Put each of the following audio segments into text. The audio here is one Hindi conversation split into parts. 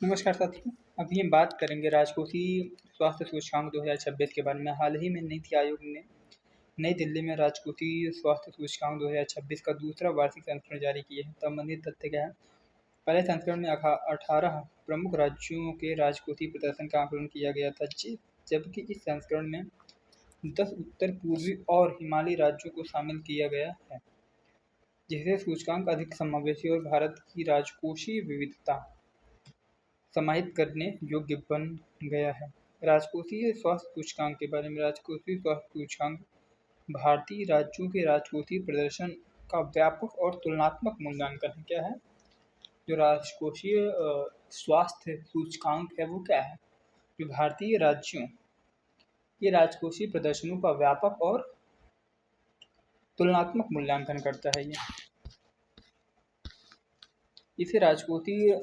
नमस्कार साथियों। अभी हम बात करेंगे राजकोषीय स्वास्थ्य सूचकांक 2026 के बारे में। हाल ही में नीति आयोग ने नई दिल्ली में राजकोषीय स्वास्थ्य सूचकांक 2026 का दूसरा वार्षिक संस्करण जारी किया है। संबंधित तथ्य क्या है? पहले संस्करण में 18 प्रमुख राज्यों के राजकोषीय प्रदर्शन का आकलन किया गया था, जबकि इस संस्करण में 10 उत्तर पूर्वी और हिमालयी राज्यों को शामिल किया गया है, जिससे सूचकांक अधिक समावेशी और भारत की राजकोषीय विविधता समाहित करने योग्य बन गया है। राजकोषीय स्वास्थ्य सूचकांक के बारे में। राजकोषीय स्वास्थ्य सूचकांक भारतीय राज्यों के राजकोषीय प्रदर्शन का व्यापक और तुलनात्मक मूल्यांकन है। क्या है? जो राजकोषीय स्वास्थ्य सूचकांक है वो क्या है? जो भारतीय राज्यों के राजकोषीय प्रदर्शनों का व्यापक और तुलनात्मक मूल्यांकन करता है। इसे राजकोषीय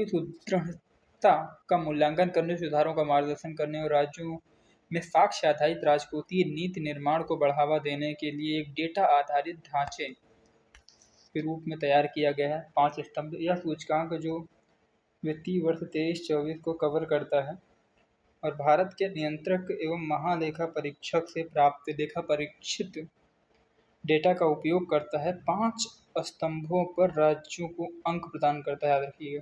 सुदृढ़ता का मूल्यांकन करने, सुधारों का मार्गदर्शन करने और राज्यों में साक्ष्य आधारित राजकोषीय नीति निर्माण को बढ़ावा देने के लिए एक डेटा आधारित ढांचे के रूप में तैयार किया गया है। 5 स्तंभ। यह सूचकांक जो वित्तीय वर्ष 23-24 को कवर करता है और भारत के नियंत्रक एवं महालेखा परीक्षक से प्राप्त लेखा परीक्षित डेटा का उपयोग करता है। 5 स्तंभों पर राज्यों को अंक प्रदान करता है। याद रखिएगा।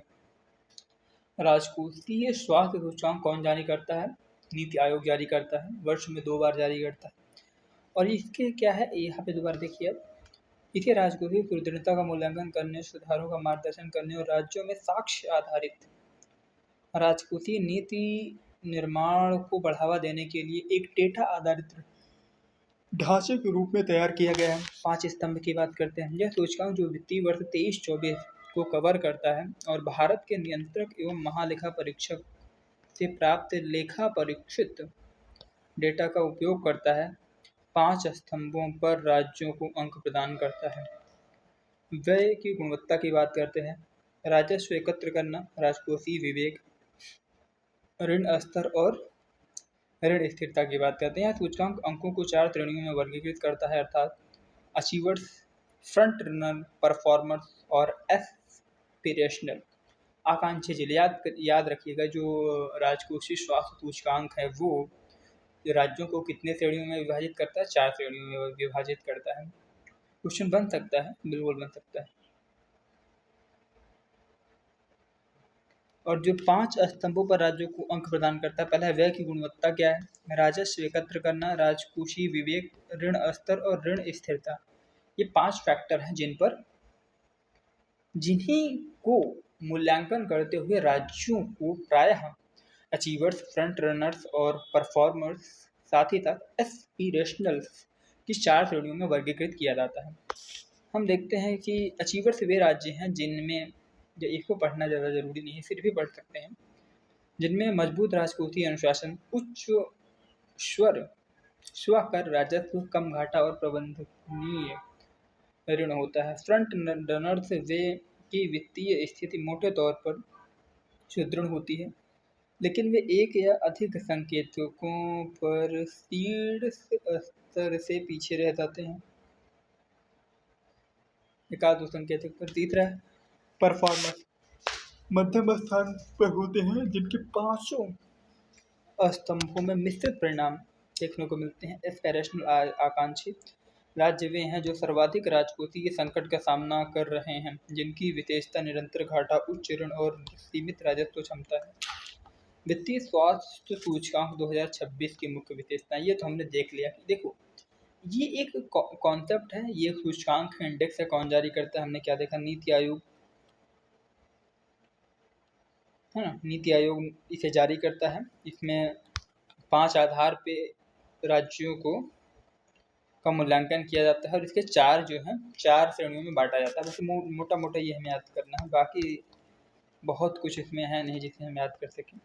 राजकोषीय स्वास्थ्य सूचकांक कौन जारी करता है? नीति आयोग जारी करता है। वर्ष में 2 बार जारी करता है। और इसके क्या है, यहाँ पे दोबारा देखिए। इसे राजकोषीय सुदृढ़ता का मूल्यांकन करने, सुधारों का मार्गदर्शन करने और राज्यों में साक्ष्य आधारित राजकोषीय नीति निर्माण को बढ़ावा देने के लिए एक डेटा आधारित ढांचे के रूप में तैयार किया गया है। 5 स्तंभ की बात करते हैं। यह सूचकांक जो वित्तीय वर्ष 23-24 को कवर करता है और भारत के नियंत्रक एवं महालेखा परीक्षक से प्राप्त लेखा परीक्षित डेटा का उपयोग करता है। 5 स्तंभों पर राज्यों को अंक प्रदान करता है। व्यय की गुणवत्ता की बात करते हैं। राजस्व एकत्र करना, राजकोषीय विवेक, ऋण स्तर और ऋण स्थिरता की बात करते हैं। यह सूचकांक अंकों को 4 श्रेणियों में वर्गीकृत करता है, अर्थात अचीवर्स, फ्रंट रनर, परफॉर्मर्स और एस्पिरेशनल, आकांक्षी। याद रखिएगा, जो राजकोषीय स्वास्थ्य सूचकांक है वो राज्यों को कितने श्रेणियों में विभाजित करता है? 4 श्रेणियों में विभाजित करता है। क्वेश्चन बन सकता है, बिल्कुल बन सकता है। और जो 5 स्तंभों पर राज्यों को अंक प्रदान करता है, पहला व्यय की गुणवत्ता क्या है? राजस्व एकत्र करना, राजकोषीय विवेक, ऋण स्तर और ऋण स्थिरता। ये 5 फैक्टर हैं जिन्हीं को मूल्यांकन करते हुए राज्यों को प्रायः अचीवर्स, फ्रंट रनर्स और परफॉर्मर्स, साथ ही साथ एस्पिरेशनल्स की 4 श्रेणियों में वर्गीकृत किया जाता है। हम देखते हैं कि अचीवर्स वे राज्य हैं जिनमें, इसको पढ़ना ज़्यादा जरूरी नहीं है, फिर भी पढ़ सकते हैं, जिनमें मजबूत राजकोषीय अनुशासन, उच्च स्वकर राजस्व, कम घाटा और प्रबंधनीय ऋण होता है। फ्रंट रनर्स वे की वित्तीय स्थिति मोटे तौर पर सुदृढ़ होती है, लेकिन वे एक या अधिक संकेतकों पर शीर्ष स्तर से पीछे रह जाते हैं, एक आध संकेतक पर। तीसरा है परफॉर्मेंस, मध्यम स्थान पर होते हैं, जिनके 5 स्तंभों में मिश्रित परिणाम देखने को मिलते हैं। एस्पिरेशनल, आकांक्षी राज्य वे हैं जो सर्वाधिक राजकोषीय संकट का सामना कर रहे हैं, जिनकी विशेषता निरंतर घाटा, उच्च ऋण और सीमित राजस्व क्षमता है। वित्तीय स्वास्थ्य सूचकांक 2026 की मुख्य विशेषताएं, ये तो हमने देख लिया। देखो, ये एक कॉन्सेप्ट है, ये सूचकांक है, इंडेक्स है। कौन जारी करता है? हमने क्या देखा? नीति आयोग, है ना। नीति आयोग इसे जारी करता है। इसमें 5 आधार पे राज्यों को का मूल्यांकन किया जाता है और इसके 4 जो हैं 4 श्रेणियों में बांटा जाता है। वैसे मोटा मोटा ये हमें याद करना है, बाकी बहुत कुछ इसमें है नहीं जिसे हम याद कर सकें।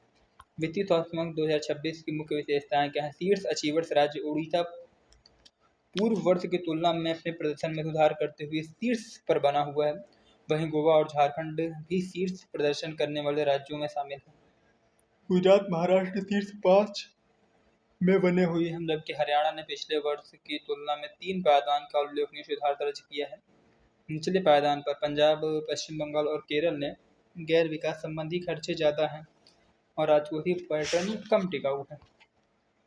वित्तीय स्वास्थ्य सूचकांक 2026 की मुख्य विशेषताएं क्या है? शीर्ष अचीवर्स राज्य उड़ीसा पूर्व वर्ष की तुलना में अपने प्रदर्शन में सुधार करते हुए शीर्ष पर बना हुआ है। वहीं गोवा और झारखंड भी शीर्ष प्रदर्शन करने वाले राज्यों में शामिल हैं। गुजरात, महाराष्ट्र शीर्ष 5 में बने हुई हैं, जबकि हरियाणा ने पिछले वर्ष की तुलना में 3 पायदान का उल्लेखनीय सुधार दर्ज किया है। निचले पायदान पर पंजाब, पश्चिम बंगाल और केरल ने गैर विकास संबंधी खर्चे ज़्यादा हैं और राजकोषीय पैटर्न कम टिकाऊ है।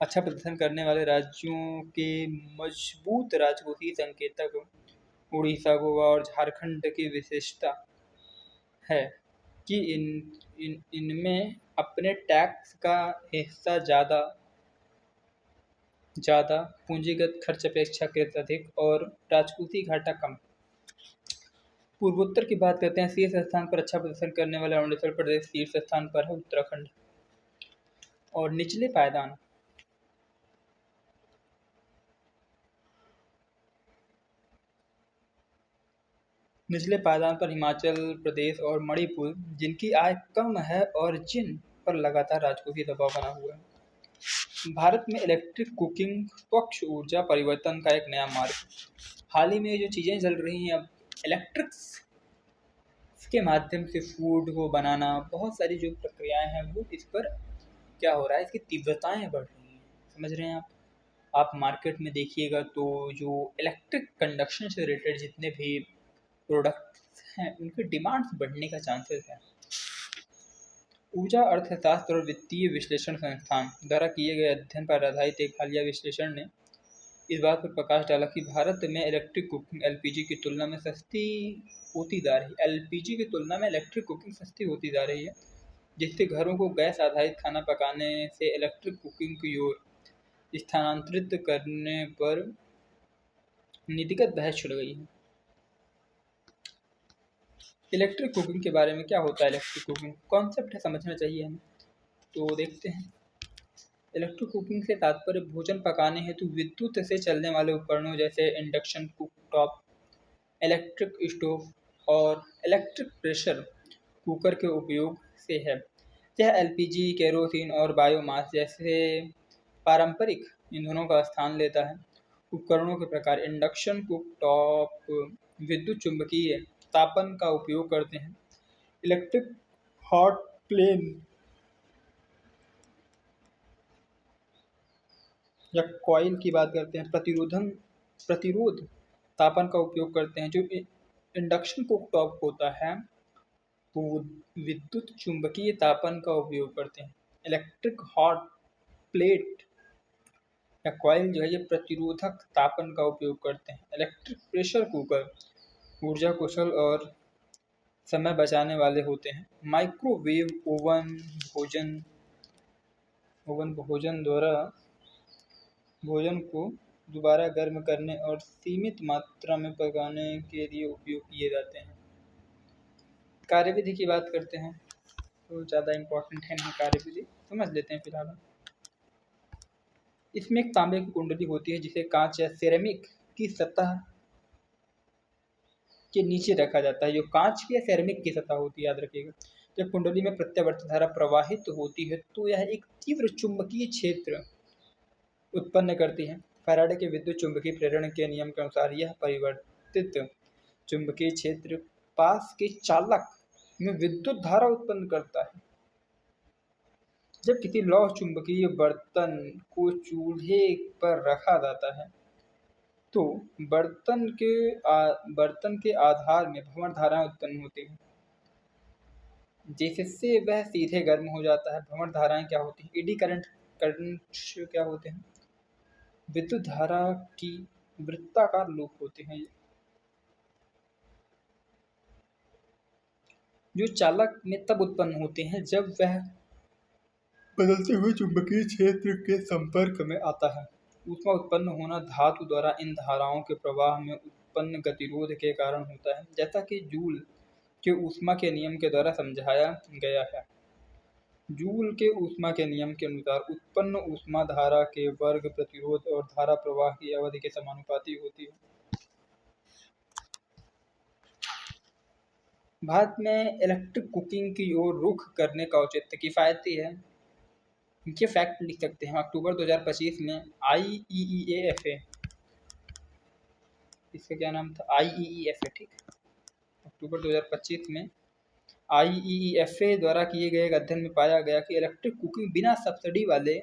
अच्छा प्रदर्शन करने वाले राज्यों के मजबूत राजकोषीय संकेतक उड़ीसा, गोवा और झारखंड की विशेषता है कि इनमें अपने टैक्स का हिस्सा ज़्यादा, पूंजीगत खर्च अपेक्षाकृत अधिक और राजकोषीय घाटा कम। पूर्वोत्तर की बात करते हैं। शीर्ष स्थान पर अच्छा प्रदर्शन करने वाले अरुणाचल प्रदेश, शीर्ष स्थान पर है उत्तराखंड। और निचले पायदान पर हिमाचल प्रदेश और मणिपुर, जिनकी आय कम है और जिन पर लगातार राजकोषीय दबाव बना हुआ है। भारत में इलेक्ट्रिक कुकिंग स्वच्छ ऊर्जा परिवर्तन का एक नया मार्ग। हाल ही में जो चीज़ें चल रही हैं, अब इलेक्ट्रिक्स के माध्यम से फूड को बनाना, बहुत सारी जो प्रक्रियाएं हैं वो इस पर क्या हो रहा है, इसकी तीव्रताएं बढ़ रही हैं। समझ रहे हैं आप मार्केट में देखिएगा तो जो इलेक्ट्रिक कंडक्शन से रिलेटेड जितने भी प्रोडक्ट्स हैं उनकी डिमांड्स बढ़ने का चांसेस है। ऊर्जा अर्थशास्त्र और वित्तीय विश्लेषण संस्थान द्वारा किए गए अध्ययन पर आधारित एक हालिया विश्लेषण ने इस बात पर प्रकाश डाला कि भारत में इलेक्ट्रिक कुकिंग एलपीजी की तुलना में सस्ती होती जा रही है। एलपीजी की तुलना में इलेक्ट्रिक कुकिंग सस्ती होती जा रही है, जिससे घरों को गैस आधारित खाना पकाने से इलेक्ट्रिक कुकिंग की ओर स्थानांतरित करने पर नीतिगत बहस छिड़ गई है। इलेक्ट्रिक कुकिंग के बारे में क्या होता है? इलेक्ट्रिक कुकिंग कॉन्सेप्ट है, समझना चाहिए हमें। तो देखते हैं। इलेक्ट्रिक कुकिंग से तात्पर्य भोजन पकाने हेतु विद्युत से चलने वाले उपकरणों जैसे इंडक्शन कुकटॉप, इलेक्ट्रिक स्टोव और इलेक्ट्रिक प्रेशर कुकर के उपयोग से है। यह एलपीजी, केरोसिन और बायोमास जैसे पारंपरिक ईंधनों का स्थान लेता है। उपकरणों के प्रकार: इंडक्शन कुकटॉप विद्युत चुम्बकीय तापन का उपयोग करते हैं। इलेक्ट्रिक हॉट प्लेट या कॉइल की बात करते हैं, प्रतिरोध तापन का उपयोग करते हैं। जो इंडक्शन कुकटॉप होता है वो विद्युत चुम्बकीय तापन का उपयोग करते हैं। इलेक्ट्रिक हॉट प्लेट या कॉइल जो है ये प्रतिरोधक तापन का उपयोग करते हैं। इलेक्ट्रिक प्रेशर कुकर ऊर्जा कुशल और समय बचाने वाले होते हैं। माइक्रोवेव ओवन भोजन द्वारा भोजन को दोबारा गर्म करने और सीमित मात्रा में पकाने के लिए उपयोग किए जाते हैं। कार्यविधि की बात करते हैं तो ज़्यादा इम्पोर्टेंट है नहीं, कार्यविधि समझ लेते हैं फिलहाल। इसमें एक तांबे की कुंडली होती है जिसे कांच या सिरेमिक की सतह के नीचे रखा जाता है। जो कांच की या सिरेमिक की सतह होती है, याद रखिएगा। जब कुंडली में प्रत्यावर्ती धारा प्रवाहित होती है तो यह एक तीव्र चुंबकीय क्षेत्र उत्पन्न करती है। फैराडे के विद्युत चुंबकीय प्रेरण के नियम के अनुसार यह परिवर्तित चुंबकीय क्षेत्र पास के चालक में विद्युत धारा उत्पन्न करता है। जब किसी लौह चुंबकीय बर्तन को चूल्हे पर रखा जाता है तो बर्तन के आधार में भ्रमण धाराएं उत्पन्न होती हैं, जिससे वह सीधे गर्म हो जाता है। भ्रमण धाराएं क्या होती हैं? एडी करंट क्या होते हैं? विद्युत धारा की वृत्ताकार लूप होते हैं, जो चालक में तब उत्पन्न होते हैं जब वह बदलते हुए चुंबकीय क्षेत्र के संपर्क में आता है। ऊष्मा उत्पन्न होना धातु द्वारा इन धाराओं के प्रवाह में उत्पन्न गतिरोध के कारण होता है, जैसा कि जूल के ऊष्मा के नियम के द्वारा समझाया गया है। जूल के ऊष्मा के नियम के अनुसार उत्पन्न ऊष्मा धारा के वर्ग प्रतिरोध और धारा प्रवाह की अवधि के समानुपाती होती है। भारत में इलेक्ट्रिक कुकिंग की ओर रुख करने का औचित्य किफायती है। ये फैक्ट लिख सकते हैं। अक्टूबर 2025 में IEEFA, इसका क्या नाम था? IEEFA, ठीक। अक्टूबर 2025 में IEEFA द्वारा किए गए एक अध्ययन में पाया गया कि इलेक्ट्रिक कुकिंग बिना सब्सिडी वाले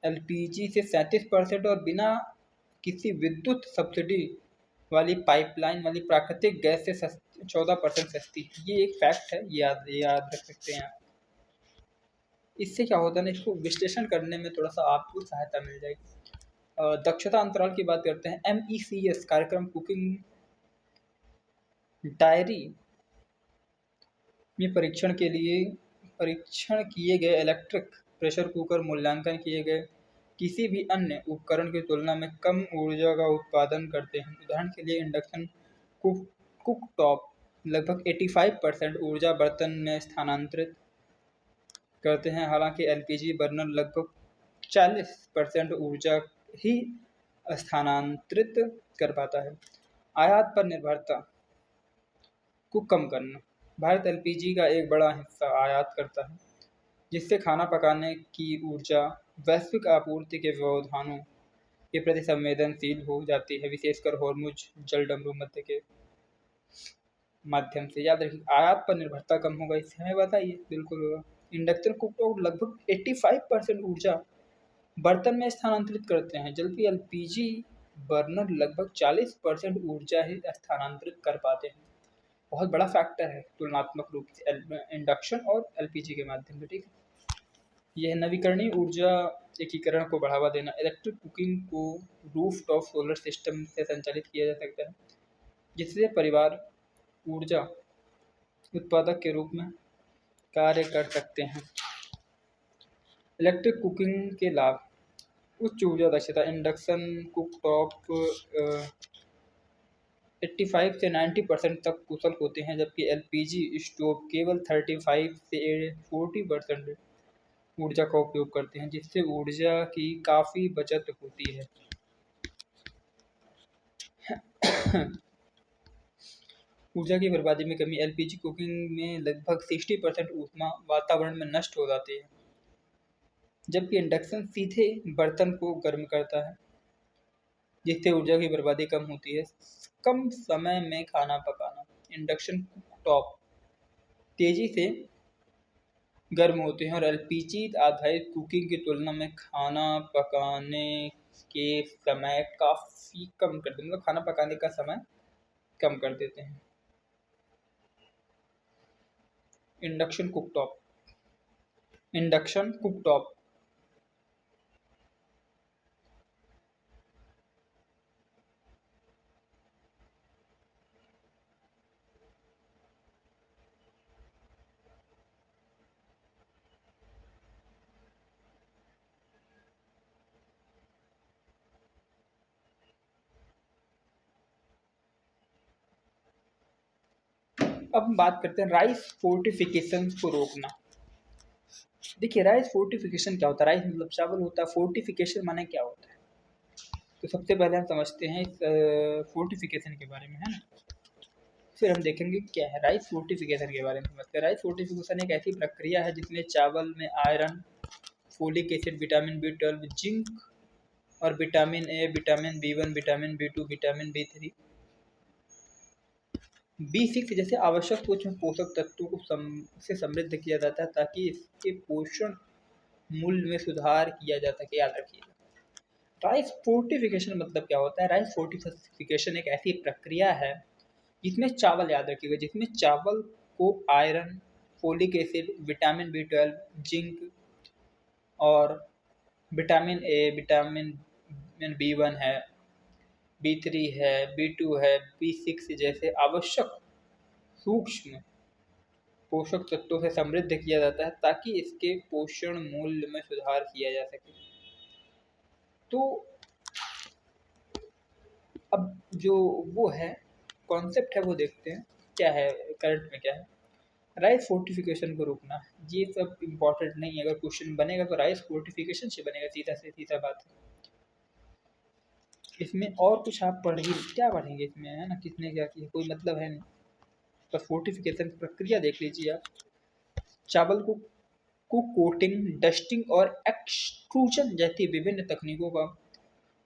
एलपीजी से 37% और बिना किसी विद्युत सब्सिडी वाली पाइपलाइन वाली प्राकृतिक गैस से 14% सस्ती। ये एक फैक्ट है, याद रख सकते हैं आप। इससे क्या होता है ना, इसको विश्लेषण करने में थोड़ा सा आपको सहायता मिल जाएगी। दक्षता अंतराल की बात करते हैं। MECS कार्यक्रम कुकिंग डायरी में परीक्षण किए गए इलेक्ट्रिक प्रेशर कुकर मूल्यांकन किए गए किसी भी अन्य उपकरण की तुलना में कम ऊर्जा का उत्पादन करते हैं। उदाहरण के लिए इंडक्शन कुकटॉप लगभग 85% ऊर्जा बर्तन में स्थानांतरित करते हैं, हालांकि एलपीजी बर्नर लगभग 40% ऊर्जा ही स्थानांतरित कर पाता है। आयात पर निर्भरता को कम करना। भारत एलपीजी का एक बड़ा हिस्सा आयात करता है, जिससे खाना पकाने की ऊर्जा वैश्विक आपूर्ति के व्यवधानों के प्रति संवेदनशील हो जाती है, विशेषकर हॉर्मुज जलडमरू मध्य के माध्यम से। याद रखिए, आयात पर निर्भरता कम होगा, इससे हमें बताइए। बिल्कुल होगा। इंडक्शन कुकटॉप लगभग 85% ऊर्जा बर्तन में स्थानांतरित करते हैं, जबकि एलपीजी बर्नर लगभग 40% ऊर्जा ही स्थानांतरित कर पाते हैं। बहुत बड़ा फैक्टर है तुलनात्मक रूप से इंडक्शन और एलपीजी के माध्यम से। ठीक है, यह नवीकरणीय ऊर्जा एकीकरण को बढ़ावा देना। इलेक्ट्रिक कुकिंग को रूफटॉप सोलर सिस्टम से संचालित किया जा सकता है, जिससे परिवार ऊर्जा उत्पादक के रूप में कार्य कर सकते हैं। इलेक्ट्रिक कुकिंग के लाभ। उच्च ऊर्जा दक्षता। इंडक्शन कुकटॉप 85 से 90% तक कुशल होते हैं, जबकि एलपीजी स्टोव केवल 35 से 40% ऊर्जा का उपयोग करते हैं, जिससे ऊर्जा की काफ़ी बचत होती है। ऊर्जा की बर्बादी में कमी। एलपीजी कुकिंग में लगभग 60% ऊष्मा वातावरण में नष्ट हो जाती है, जबकि इंडक्शन सीधे बर्तन को गर्म करता है, जिससे ऊर्जा की बर्बादी कम होती है। कम समय में खाना पकाना। इंडक्शन कुकटॉप तेजी से गर्म होते हैं और एलपीजी आधारित कुकिंग की तुलना में खाना पकाने के समय काफ़ी कम कर देते हैं, मतलब खाना पकाने का समय कम कर देते हैं। इंडक्शन कुकटॉप अब हम बात करते हैं राइस फोर्टिफिकेशन को रोकना। देखिए, राइस फोर्टिफिकेशन क्या होता है? राइस मतलब चावल होता है, फोर्टिफिकेशन माने क्या होता है? तो सबसे पहले हम समझते हैं इस फोर्टिफिकेशन के बारे में, है ना। फिर हम देखेंगे क्या है राइस फोर्टिफिकेशन के बारे में समझते हैं। राइस फोर्टिफिकेशन एक ऐसी प्रक्रिया है जिसमें चावल में iron, folic acid, vitamin B12, zinc और vitamin A, vitamin B1, vitamin B2, vitamin B3, B6 जैसे आवश्यक पोषक तत्वों को से समृद्ध किया जाता है, ताकि इसके पोषण मूल्य में सुधार किया जा सके। याद रखिए, राइस फोर्टिफिकेशन मतलब क्या होता है? राइस फोर्टिफिकेशन एक ऐसी प्रक्रिया है जिसमें चावल, याद रखिएगा, जिसमें चावल को iron, folic acid, vitamin B12, zinc और विटामिन ए, विटामिन B1 है, B3 है, B2 है, B6 जैसे आवश्यक सूक्ष्म पोषक तत्वों से समृद्ध किया जाता है, ताकि इसके पोषण मूल्य में सुधार किया जा सके। तो अब जो वो है कॉन्सेप्ट है वो देखते हैं क्या है, करंट में क्या है। राइस फोर्टिफिकेशन को रोकना, ये सब इम्पोर्टेंट नहीं है। अगर क्वेश्चन बनेगा तो राइस फोर्टिफिकेशन से बनेगा, सीधा से सीधा बात है। इसमें और कुछ आप पढ़ेंगे क्या पढ़ेंगे इसमें, है ना, किसने क्या किया, कोई मतलब है नहीं। बस फोर्टिफिकेशन प्रक्रिया देख लीजिए आप। चावल को कोटिंग, डस्टिंग और एक्सट्रूजन जैसी विभिन्न तकनीकों का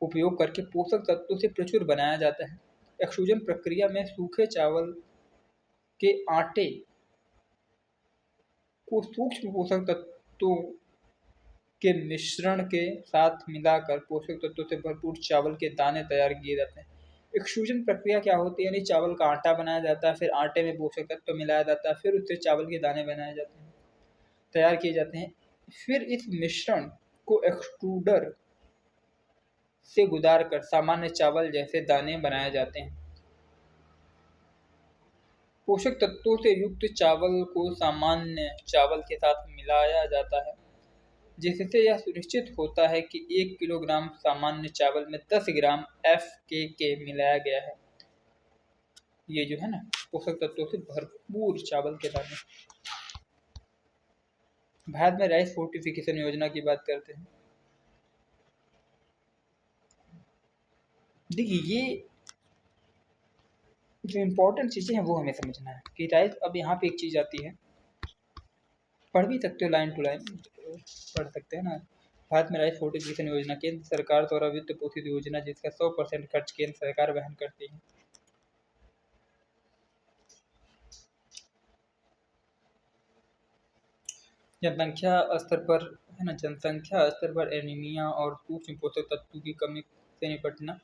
उपयोग करके पोषक तत्वों से प्रचुर बनाया जाता है। एक्सट्रूजन प्रक्रिया में सूखे चावल के आटे को सूक्ष्म पोषक तत्वों के मिश्रण के साथ मिलाकर पोषक तत्वों से भरपूर चावल के दाने तैयार किए जाते हैं। एक्सट्रूजन प्रक्रिया क्या होती है? यानी चावल का आटा बनाया जाता है, फिर आटे में पोषक तत्व मिलाया जाता है, फिर उससे चावल के दाने बनाए जाते हैं, तैयार किए जाते हैं। फिर इस मिश्रण को एक्सट्रूडर से गुजार कर सामान्य चावल जैसे दाने बनाए जाते हैं। पोषक तत्वों से युक्त चावल को सामान्य चावल के साथ मिलाया जाता है, जिससे यह सुनिश्चित होता है कि 1 किलोग्राम सामान्य चावल में 10 ग्राम FKK मिलाया गया है। ये जो है ना, पोषक तत्वों से भरपूर चावल के दाने। भारत में राइस फोर्टिफिकेशन योजना की बात करते हैं। देखिए, ये जो इम्पोर्टेंट चीज़ें हैं वो हमें समझना है कि राइस, अब यहाँ पे एक चीज़ आती है, पढ़ भी सकते हो, लाइन टू लाइन पढ़ सकते हैं ना। भारत में राइस फोर्टिफिकेशन योजना केंद्र सरकार द्वारा वित्त पोषित योजना, जिसका 100% खर्च केंद्र सरकार वहन करती है। जनसंख्या स्तर पर है ना, जनसंख्या स्तर पर एनीमिया और सूक्ष्म पोषक तत्वों की कमी से निपटना।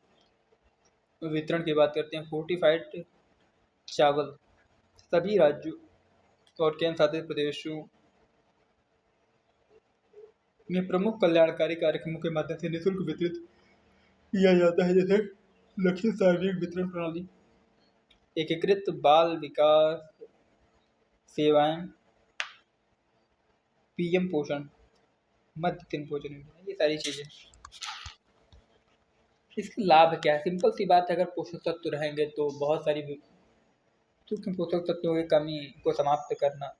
वितरण की बात करते हैं। फोर्टिफाइड चावल सभी राज्यों और केंद्र शासित प्रदेशों में प्रमुख कल्याणकारी कार्यक्रमों के माध्यम से निःशुल्क वितरित किया जाता है, जैसे लक्षित सार्वजनिक वितरण प्रणाली, एकीकृत बाल विकास सेवाएं, PM पोषण, मध्य भोजन योजना, ये सारी चीजें। इसके लाभ क्या है? सिंपल सी बात है, अगर पोषक तत्व रहेंगे तो बहुत सारी सूक्ष्म पोषक तत्वों की कमी को समाप्त करना,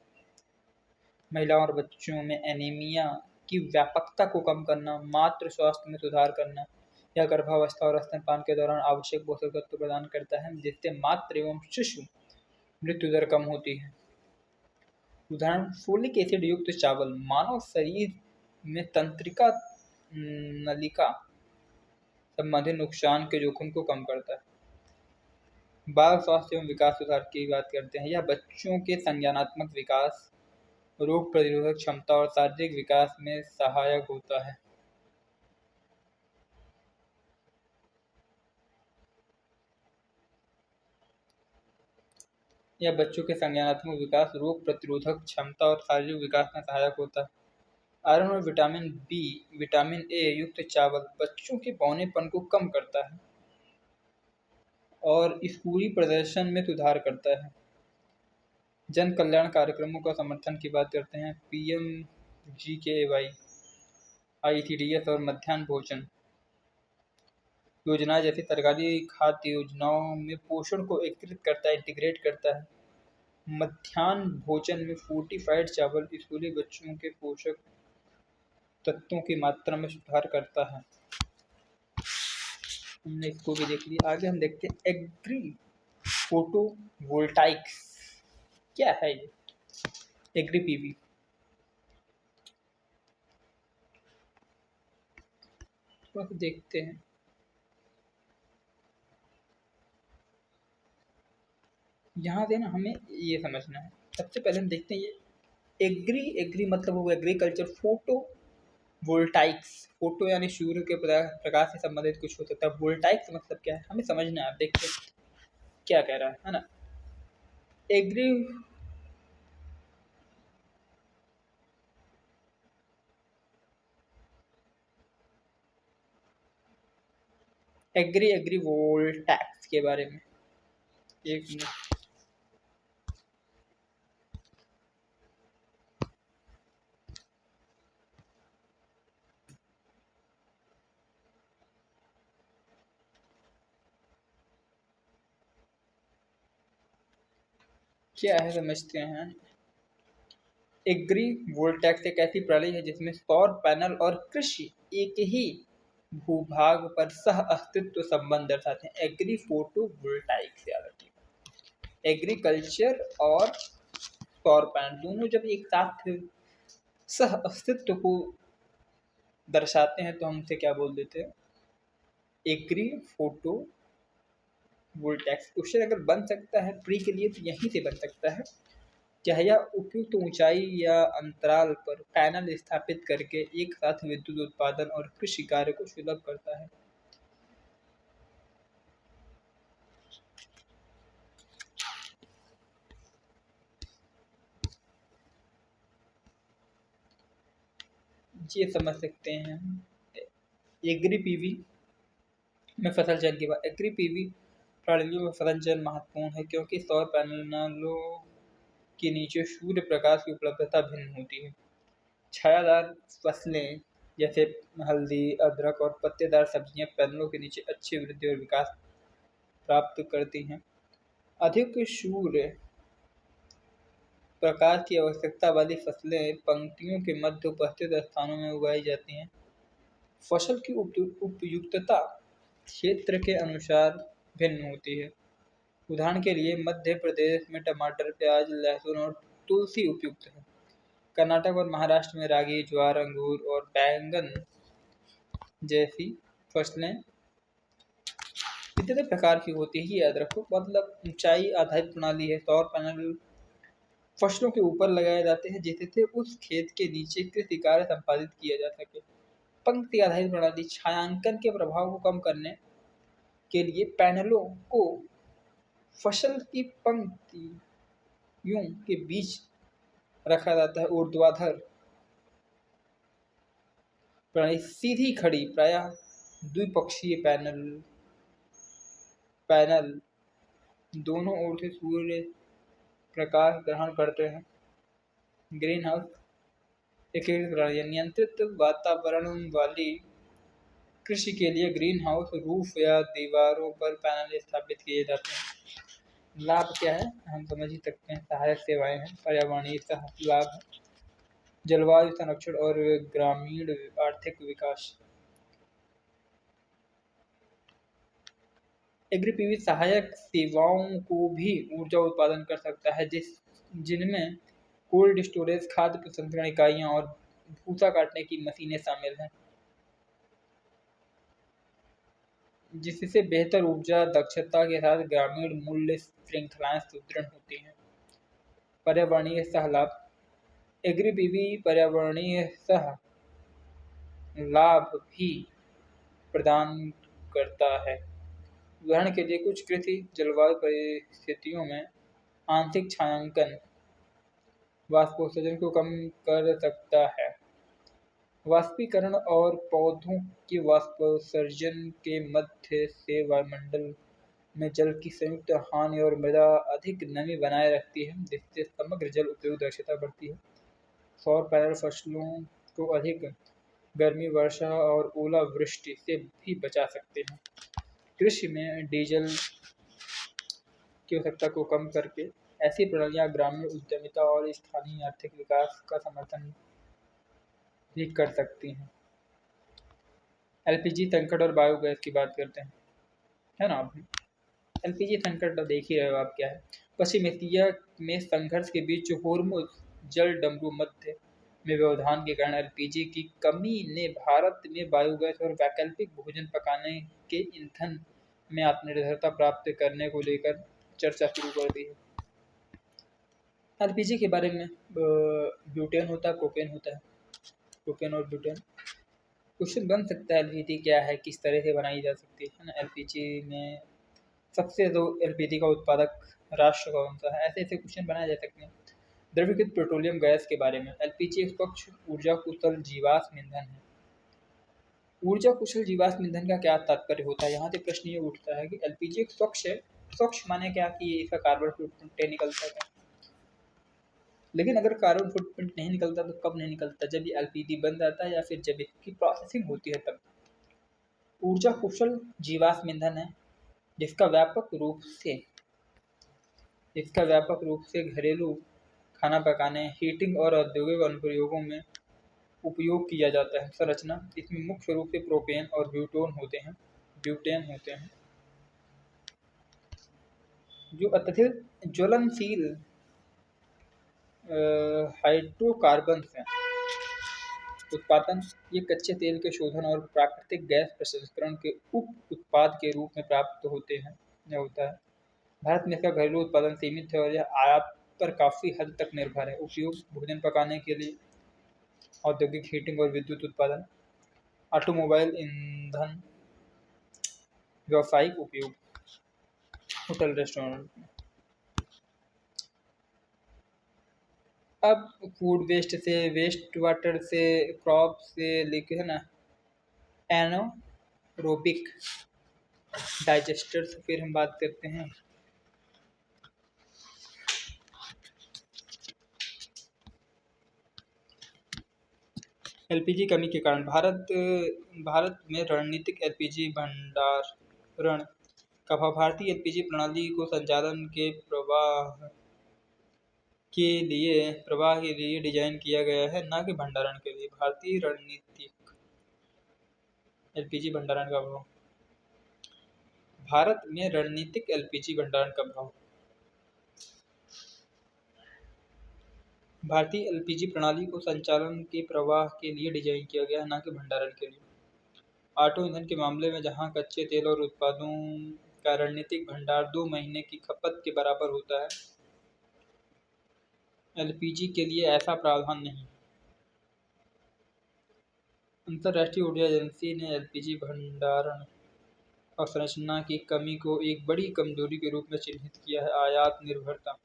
महिलाओं और बच्चों में एनीमिया की व्यापकता को कम करना, मातृ स्वास्थ्य में सुधार करना, या गर्भावस्था और स्तनपान के दौरान आवश्यक पोषक तत्व प्रदान करता है, जिससे मातृ एवं शिशु मृत्यु दर कम होती है। उदाहरण, फोलिक एसिड युक्त चावल मानव शरीर में तंत्रिका नलिका संबंधी नुकसान के जोखिम को कम करता है। बाल स्वास्थ्य एवं विकास सुधार की बात करते हैं। यह बच्चों के संज्ञानात्मक विकास, रोग प्रतिरोधक क्षमता और शारीरिक विकास में सहायक होता है। यह बच्चों के संज्ञानात्मक विकास, रोग प्रतिरोधक क्षमता और शारीरिक विकास में सहायक होता है। आयरन और विटामिन B, विटामिन A युक्त चावल बच्चों के बौनेपन को कम करता है और स्कूली प्रदर्शन में सुधार करता है। जन कल्याण कार्यक्रमों का समर्थन की बात करते हैं। PMGKY, ICDS और मध्याह्न भोजन योजना जैसी सरकारी खाद्य योजनाओं में पोषण को एकीकृत करता है, इंटीग्रेट करता है। मध्याह्न भोजन में फोर्टिफाइड चावल स्कूली बच्चों के पोषक तत्वों की मात्रा में सुधार करता है। हमने इसको भी देख लिया। आगे हम देखते हैं एग्री फोटोवोल्टाइक्स क्या है। ये एग्री PV थोड़ा देखते हैं। यहाँ से ना हमें ये समझना है। सबसे पहले हम देखते हैं ये एग्री मतलब होगा एग्रीकल्चर। फोटो वोल्टाइक्स, फोटो यानी सूर्य के प्रकाश से संबंधित कुछ हो सकता है। वोल्टाइक्स मतलब क्या है हमें समझना है। आप देखते हैं क्या कह रहा है ना। एग्री एग्री वोल्टाइक्स के बारे में एक मिनट। क्या है समझते हैं। एग्री वोल्टेक्स एक ऐसी प्रणाली है जिसमें सौर पैनल और कृषि एक ही भूभाग पर सह अस्तित्व संबंध दर्शाते हैं। एग्री फोटो वोल्टाइक्स याद रखिए। एग्रीकल्चर और सौर पैनल दोनों जब एक साथ सह अस्तित्व को दर्शाते हैं तो हम उसे क्या बोल देते हैं, एग्री फोटो वोल्टेक्स। क्वेश्चन अगर बन सकता है प्री के लिए तो यहीं से बन सकता है। क्या यह उपयुक्त ऊंचाई या अंतराल पर पैनल स्थापित करके एक साथ विद्युत उत्पादन और कृषि कार्य को सुलभ करता है? ये समझ सकते हैं हम। एग्री पीवी में फसल चयन की बात। एग्री पीवी प्रणालियों में फसल चयन महत्वपूर्ण है क्योंकि सौर पैनलों के नीचे सूर्य प्रकाश की उपलब्धता भिन्न होती है। छायादार फसलें जैसे हल्दी, अदरक और पत्तेदार सब्जियां पैनलों के नीचे अच्छी वृद्धि और विकास प्राप्त करती हैं। अधिक सूर्य प्रकाश की आवश्यकता वाली फसलें पंक्तियों के मध्य उपस्थित स्थानों में उगाई जाती हैं। फसल की उपयुक्तता क्षेत्र के अनुसार भिन्न होती है। उदाहरण के लिए मध्य प्रदेश में टमाटर, प्याज, लहसुन और तुलसी उपयुक्त है। कर्नाटक और महाराष्ट्र में रागी, ज्वार, अंगूर और बैंगन जैसी फसलें कितने प्रकार की होती है ये याद रखो। मतलब ऊंचाई आधारित प्रणाली है। सौर पैनल फसलों के ऊपर लगाए जाते हैं जिससे उस खेत के नीचे कृषि कार्य संपादित किया जा सके। पंक्ति आधारित प्रणाली छायांकन के प्रभाव को कम करने के लिए पैनलों को फसल की पंक्तियों के बीच रखा जाता है। ऊर्ध्वाधर प्रणाली सीधी खड़ी प्रायः द्विपक्षीय पैनल दोनों ओर से सूर्य प्रकाश ग्रहण करते हैं। ग्रीन हाउस एकीकृत प्रणाली नियंत्रित वातावरण वाली कृषि के लिए ग्रीन हाउस रूफ या दीवारों पर पैनल स्थापित किए जाते हैं। लाभ क्या है हम समझ ही सकते हैं। सहायक सेवाएं हैं, पर्यावरणीय लाभ है, जलवायु संरक्षण और ग्रामीण आर्थिक विकास। एग्री पीवी सहायक सेवाओं को भी ऊर्जा उत्पादन कर सकता है जिनमें कोल्ड स्टोरेज, खाद्य प्रसंस्करण इकाइयां और भूसा काटने की मशीनें शामिल हैं, जिससे बेहतर ऊर्जा दक्षता के साथ ग्रामीण मूल्य श्रृंखलाएं सुदृढ़ होती हैं। पर्यावरणीय सह लाभ। एग्री पीवी पर्यावरणीय सह लाभ भी प्रदान करता है। उदाहरण के लिए कुछ कृषि जलवायु परिस्थितियों में आंशिक छायांकन वाष्पोत्सर्जन को कम कर सकता है। वाष्पीकरण और पौधों के वाष्पोत्सर्जन के मध्य से वायुमंडल में जल की संयुक्त हानि और मृदा अधिक नमी बनाए रखती है, जिससे समग्र जल उपयोग दक्षता बढ़ती है। सौर पैनल फसलों को अधिक गर्मी, वर्षा और ओलावृष्टि से भी बचा सकते हैं। कृषि में डीजल की आवश्यकता को कम करके ऐसी प्रणालियां ग्रामीण उद्यमिता और स्थानीय आर्थिक विकास का समर्थन भी कर सकती हैं। एलपीजी संकट और बायोगैस की बात करते हैं, है ना। आप एलपीजी संकट तो देख ही रहे हो आप क्या है। पश्चिम एशिया में संघर्ष के बीच होर्मुज जल डमरू मध्य में व्यवधान के कारण एलपीजी की कमी ने भारत में बायोगैस और वैकल्पिक भोजन पकाने के ईंधन में आत्मनिर्भरता प्राप्त करने को लेकर चर्चा शुरू कर दी है। एलपीजी के बारे में ब्यूटेन होता है, प्रोपेन होता है। प्रोपेन और ब्यूटेन क्वेश्चन बन सकता है एलपीजी क्या है, किस तरह से बनाई जा सकती है ना। एलपीजी में सबसे जो एलपीजी का उत्पादक राष्ट्र कौन सा है, ऐसे ऐसे क्वेश्चन बनाए जा सकते हैं। द्रवीकृत पेट्रोलियम गैस के बारे में। एलपीजी एक स्वच्छ ऊर्जा कुशल जीवाश्म ईंधन है। ऊर्जा कुशल जीवाश्म ईंधन का क्या तात्पर्य होता है। यहाँ से प्रश्न ये उठता है कि एलपीजी एक स्वच्छ है। स्वच्छ माने क्या कि इसका कार्बन फुटप्रिंट निकलता है, लेकिन अगर कार्बन फुटप्रिंट नहीं निकलता तो कब नहीं निकलता, जब ये एलपीजी बन जाता है या फिर जब इसकी प्रोसेसिंग होती है तब। ऊर्जा कुशल जीवाश्म ईंधन है जिसका व्यापक रूप से घरेलू खाना पकाने, हीटिंग और औद्योगिक अनुप्रयोगों में उपयोग किया जाता है। संरचना इसमें मुख्य रूप से प्रोपेन और ब्यूटेन होते हैं जो अत्यधिक ज्वलनशील हाइड्रोकार्बन्स हैं। उत्पादन ये कच्चे तेल के शोधन और प्राकृतिक गैस प्रसंस्करण के उप उत्पाद के रूप में प्राप्त होता है। भारत में इसका घरेलू उत्पादन सीमित है और यह आयात पर काफ़ी हद तक निर्भर है। उपयोग भोजन पकाने के लिए, औद्योगिक हीटिंग और विद्युत उत्पादन, ऑटोमोबाइल ईंधन, व्यावसायिक उपयोग, होटल रेस्टोरेंट। अब फूड वेस्ट से, वेस्ट वाटर से, क्रॉप से लेके है ना एनारोबिक डाइजेस्टर से फिर हम बात करते हैं। एलपीजी कमी के कारण भारत में रणनीतिक एलपीजी भंडारण का अभाव। भारतीय एलपीजी प्रणाली को संचालन के प्रवाह के लिए डिजाइन किया गया है, न कि भंडारण के लिए। भारतीय रणनीतिक एलपीजी भंडारण का अभाव। भारत में रणनीतिक एलपीजी भंडारण का अभाव। भारतीय एलपीजी प्रणाली को संचालन के प्रवाह के लिए डिजाइन किया गया है, न कि भंडारण के लिए। ऑटो ईंधन के मामले में जहां कच्चे तेल और उत्पादों का रणनीतिक भंडार 2 महीने की खपत के बराबर होता है, एलपीजी के लिए ऐसा प्रावधान नहीं। अंतर्राष्ट्रीय ऊर्जा एजेंसी ने एलपीजी भंडारण अवसंरचना की कमी को एक बड़ी कमजोरी के रूप में चिन्हित किया है। आयात निर्भरता।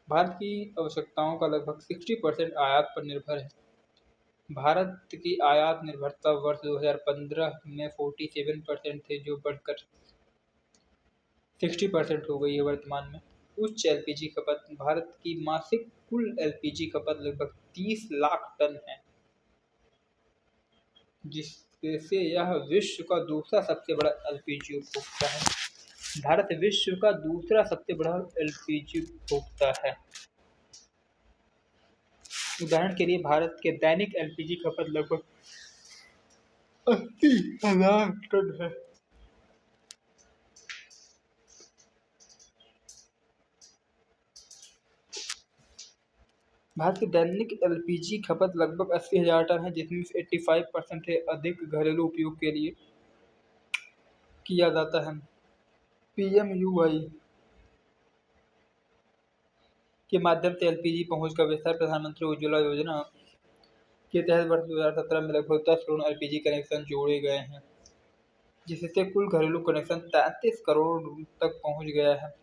भारत की आवश्यकताओं का लगभग 60% आयात पर निर्भर है। भारत की आयात निर्भरता वर्ष 2015 में 47% थे, जो बढ़कर 60% हो गई है वर्तमान में। उच्च एलपीजी खपत। भारत की मासिक कुल एलपीजी खपत लगभग 30 लाख टन है, जिससे यह विश्व का दूसरा सबसे बड़ा एलपीजी उपभोक्ता है। भारत विश्व का दूसरा सबसे बड़ा एलपीजी उपभोक्ता है। उदाहरण के लिए भारत के दैनिक एलपीजी खपत लगभग 80,000 टन है। भारत की दैनिक एलपीजी खपत लगभग 80,000 टन है, जिसमें से 85% से अधिक घरेलू उपयोग के लिए किया जाता है। पीएमयूवाई के माध्यम से एलपीजी पहुंच का विस्तार। प्रधानमंत्री उज्ज्वला योजना के तहत वर्ष 2017 में लगभग 10 करोड़ एलपीजी कनेक्शन जोड़े गए हैं, जिससे कुल घरेलू कनेक्शन 33 करोड़ तक पहुंच गया है।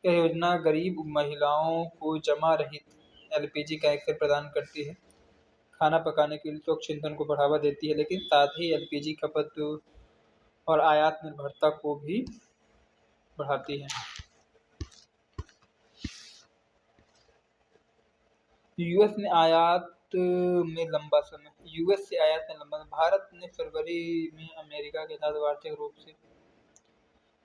यह योजना गरीब महिलाओं को जमा रहित एलपीजी कनेक्शन प्रदान करती है, खाना पकाने के लिए स्वच्छ ईंधन को बढ़ावा देती है, लेकिन साथ ही एलपीजी खपत और आयात निर्भरता को भी बढ़ाती है। यूएस से आयात में लंबा समय। भारत ने फरवरी में अमेरिका के साथ वार्षिक रूप से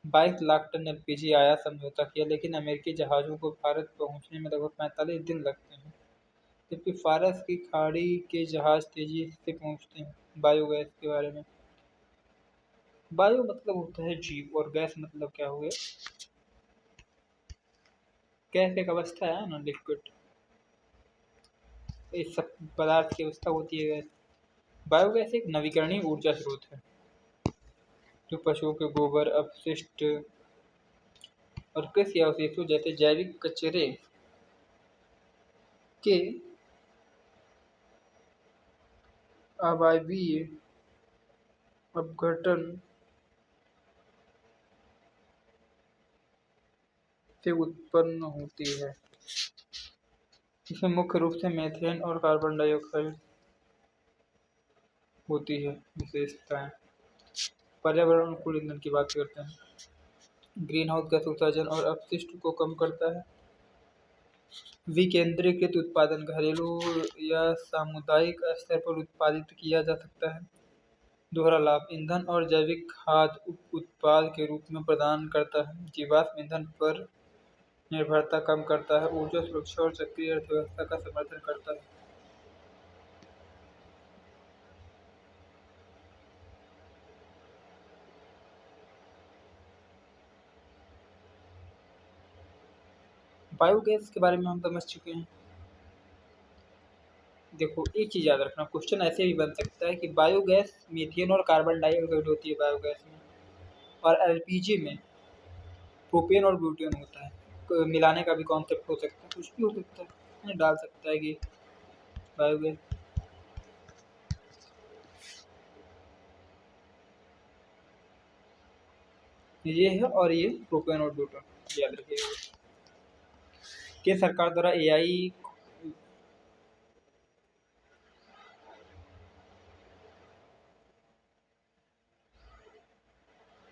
22 लाख टन एलपीजी आयात समझौता किया, लेकिन अमेरिकी जहाजों को भारत पहुंचने में लगभग 45 दिन लगते हैं, जबकि फारस की खाड़ी के जहाज तेजी से पहुंचते हैं। बायोगैस के बारे में। बायो मतलब होता है जीव, और गैस मतलब क्या हो गया? गैस एक अवस्था है ना, लिक्विड। इस सब पदार्थ की अवस्था होती है गैस। बायोगैस एक नवीकरणीय ऊर्जा स्रोत है जो पशुओं के गोबर, अपशिष्ट और कृषि अवशेषों जैसे जैविक कचरे के अवायवीय अपघटन से उत्पन्न होती है। इसमें मुख्य रूप से मीथेन और कार्बन डाइऑक्साइड होती है। विशेषताएं। पर्यावरण अनुकूल ईंधन की बात करते हैं। ग्रीन हाउस गैस उत्सर्जन और अपशिष्ट को कम करता है। विकेंद्रीकृत उत्पादन। घरेलू या सामुदायिक स्तर पर उत्पादित किया जा सकता है। दोहरा लाभ। ईंधन और जैविक खाद उप उत्पाद के रूप में प्रदान करता है। जीवाश्म ईंधन पर निर्भरता कम करता है। ऊर्जा सुरक्षा और चक्रीय अर्थव्यवस्था का समर्थन करता है। बायोगैस के बारे में हम समझ चुके हैं। देखो, एक चीज याद रखना, क्वेश्चन ऐसे भी बन सकता है कि बायोगैस मीथेन और कार्बन डाइऑक्साइड होती है बायोगैस में, और एलपीजी में प्रोपेन और ब्यूटेन होता है। मिलाने का भी कॉन्सेप्ट हो सकता है, कुछ भी हो सकता है। डाल सकता है कि बायोगैस ये है, और ये प्रोपेन और ब्यूटेन याद रखिएगा। कि सरकार द्वारा एआई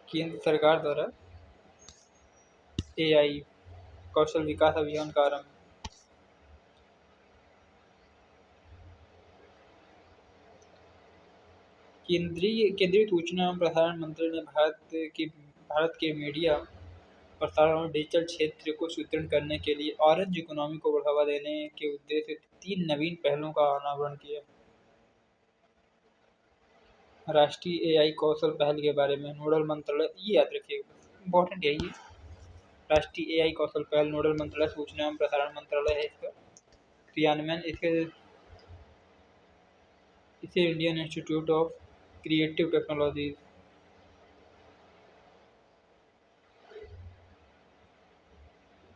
केंद्र सरकार द्वारा एआई कौशल विकास अभियान का आरंभ। केंद्रीय सूचना एवं प्रसारण मंत्री ने भारत के मीडिया प्रसारण और डिजिटल क्षेत्र को सुदृढ़ करने के लिए ऑरेंज इकोनॉमी को बढ़ावा देने के उद्देश्य से 3 नवीन पहलों का अनावरण किया। राष्ट्रीय एआई कौशल पहल के बारे में नोडल मंत्रालय, ये याद रखिएगा, इम्पोर्टेंट यही है। राष्ट्रीय एआई कौशल पहल नोडल मंत्रालय सूचना एवं प्रसारण मंत्रालय है इसका क्रियान्वयन। इसे Indian institute of creative technologies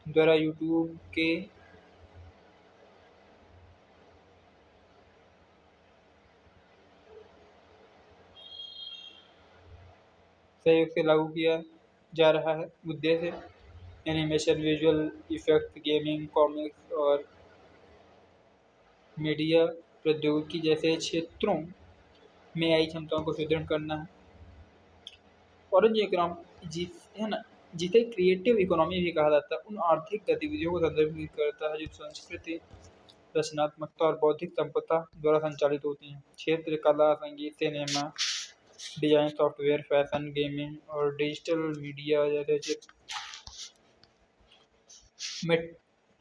द्वारा यूट्यूब के सहयोग से लागू किया जा रहा है। उद्देश्य animation, visual effect, gaming, comics और मीडिया प्रौद्योगिकी जैसे क्षेत्रों में एआई क्षमताओं को सुदृढ़ करना है। ऑरेंज इकोनॉमी है ना, जिसे क्रिएटिव इकोनॉमी भी कहा जाता है, उन आर्थिक गतिविधियों को संदर्भित करता है जो संस्कृति, रचनात्मकता और बौद्धिक संपदा द्वारा संचालित होती हैं। क्षेत्र कला, संगीत, cinema, design, software, fashion, gaming और डिजिटल मीडिया जैसे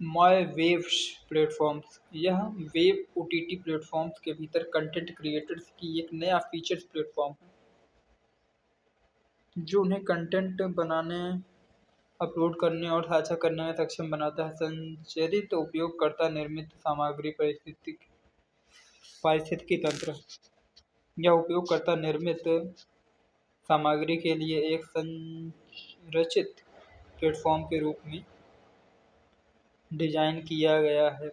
माय वेव्स प्लेटफॉर्म्स। यह वेब ओटीटी प्लेटफॉर्म्स के भीतर कंटेंट क्रिएटर्स की एक नया फीचर्स प्लेटफॉर्म है जो उन्हें कंटेंट बनाने, अपलोड करने और साझा करने में सक्षम बनाता है। संचरित उपयोगकर्ता निर्मित सामग्री पारिस्थितिकी तंत्र। यह उपयोगकर्ता निर्मित सामग्री के लिए एक संरचित प्लेटफॉर्म के रूप में डिजाइन किया गया है